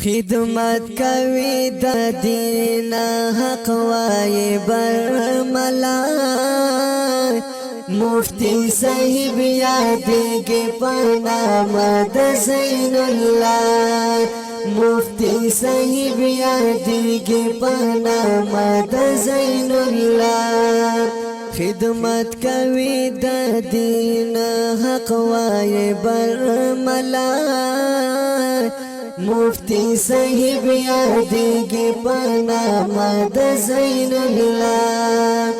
خدمت کوي د دین حق وای برملا مفتی صاحب یادګي پنام د زین الله مفتی صاحب یادګي پنام د زین الله خدمت کوي د دین حق وای برملا مفتی صاحب یادګي پنام د زین الله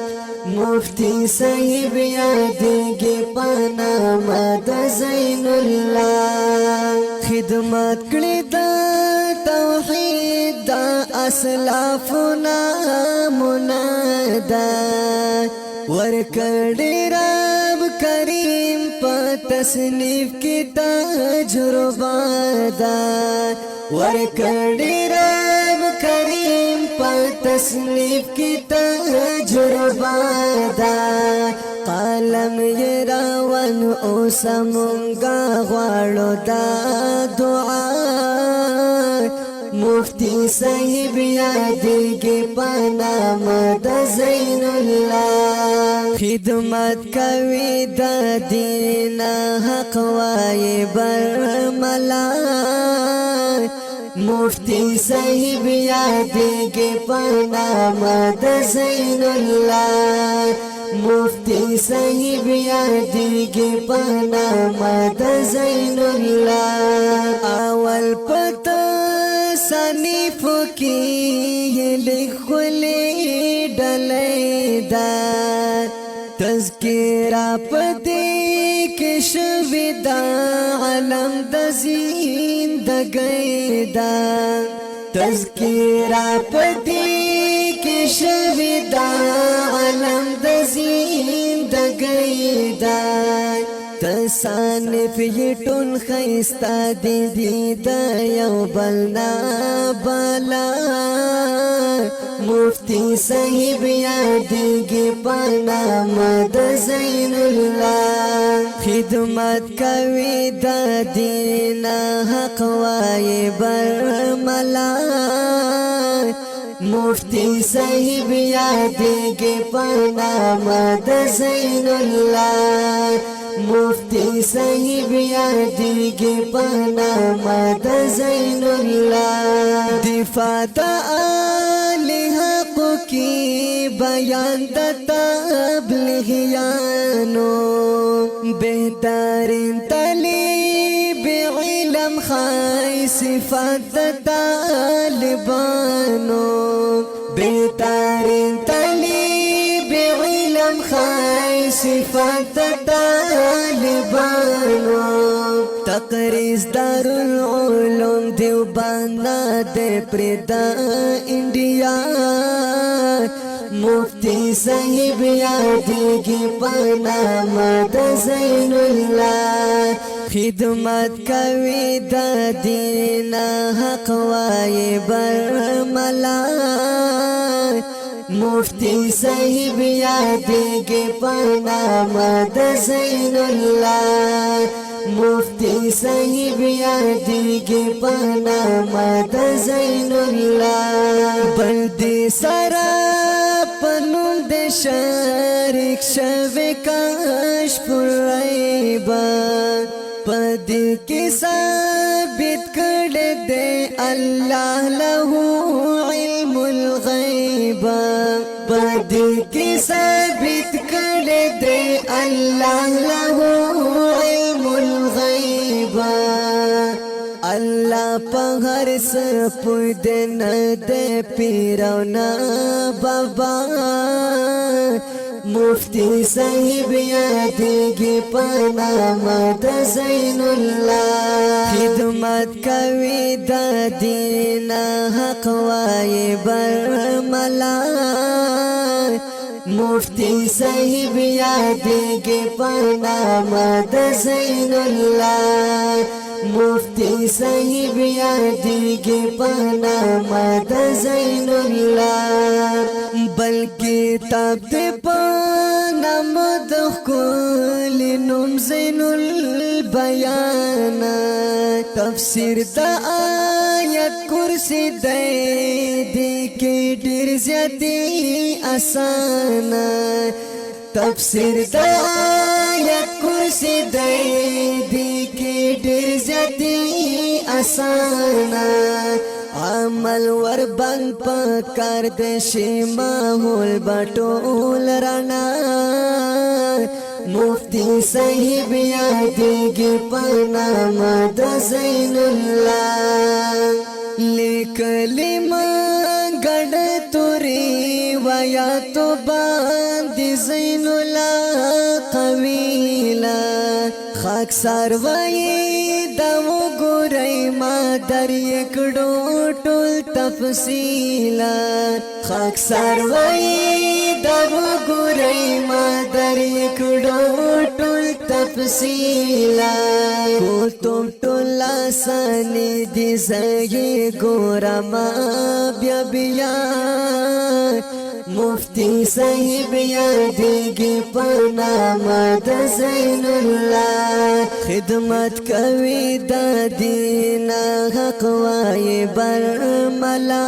مفتی صاحب یادګي پنام د زین الله خدمت کړی د توحید د اسلافنا منادا ورکړی رب کریم په تصنیف کې تجربه ده ورکړی رب کریم په تصنیف کې تجربه ده قلم یې روان اوس مونږه غواړو دا دعا مفتی صاحب یادګي پنام د زین الله خدمت کوي د دین حق وای برملا مفتی صاحب یادګي پنام د زین الله مفتی صاحب یادګي پنام د زین الله اول پته صنیف کی لخلی ڈلیدا تذکرہ پدی کشویدا علم د زندگیدا تذکرہ پدی کشویدا علم د زندگیدا تصانف یټون خیستا دی د یو بلنا بالا مفتی صاحب یادګي پنام د زین الله خدمت کوي د دین حق وای برملا مفتی صاحب یادګي پنام د زین الله مفتی صاحب یادګي پنام د زین الله دفاع د حق کی بیان د تبلیغیانو بهترین طالب علم خای صفات د طالبانو بهترین طالب علم خای صفات طالبانو تقریز دارالعلوم دیوبند د پردا انډیا مفتی صاحب یادګي پنام د زین الله خدمت کوي د دین حق وای برملا مفتی صاحب یادګي پنام د زین الله مفتی صاحب یادګي پنام د زین الله بلدی سرا پنوم د شریک شوه کاش پرایبا پدې کې ثابت کړه دې الله له علم الغیب پدې کې ثابت کړه دې الله له علم الغیب الله په هر څه پوی دې نه دې پیرونه بابا مفتی صاحب یادګي پنام د زین الله خدمت کوي د دین حق وای برملا مفتی صاحب یادګي پنام د زین الله مفتی صاحب یادګي پنام د زین الله بلکې تاب دې پنام د خپل نوم زین البیان تفسیر د آیت کو कुर्सी दे दी के ढेर ज्यादा आसान तफसीर दाया कुर्सी दे दी के ढेर ज्यादा आसान عمل ور بند پکار دشي ماحول بټول رانا مفتی صاحب یادګي پنامه د زین الله لیکلی ما ګډ توري ویا تو باندې زین الله قویلا خاک سروي دا وګورئ ما در یکړو ټول تفصیلا خاک سروي دا وګورئ ما در یکړو ټول تفصیلا کوتم ټول ساني دي زګي ګورما بیا بیا مفتی صاحب یادګي پنامه د زین الله خدمت کوي د دین حق وای برملا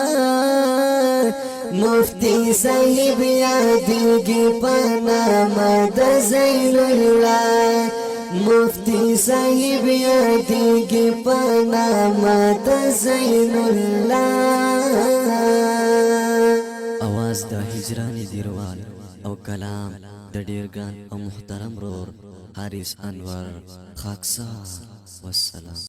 مفتی صاحب یادګي پنامه د زین الله مفتی صاحب یادګي پنامه د زین الله आवाज د هجرانی دیروال او کلام د ډیرګان او محترم رور حارث انور خاکسار والسلام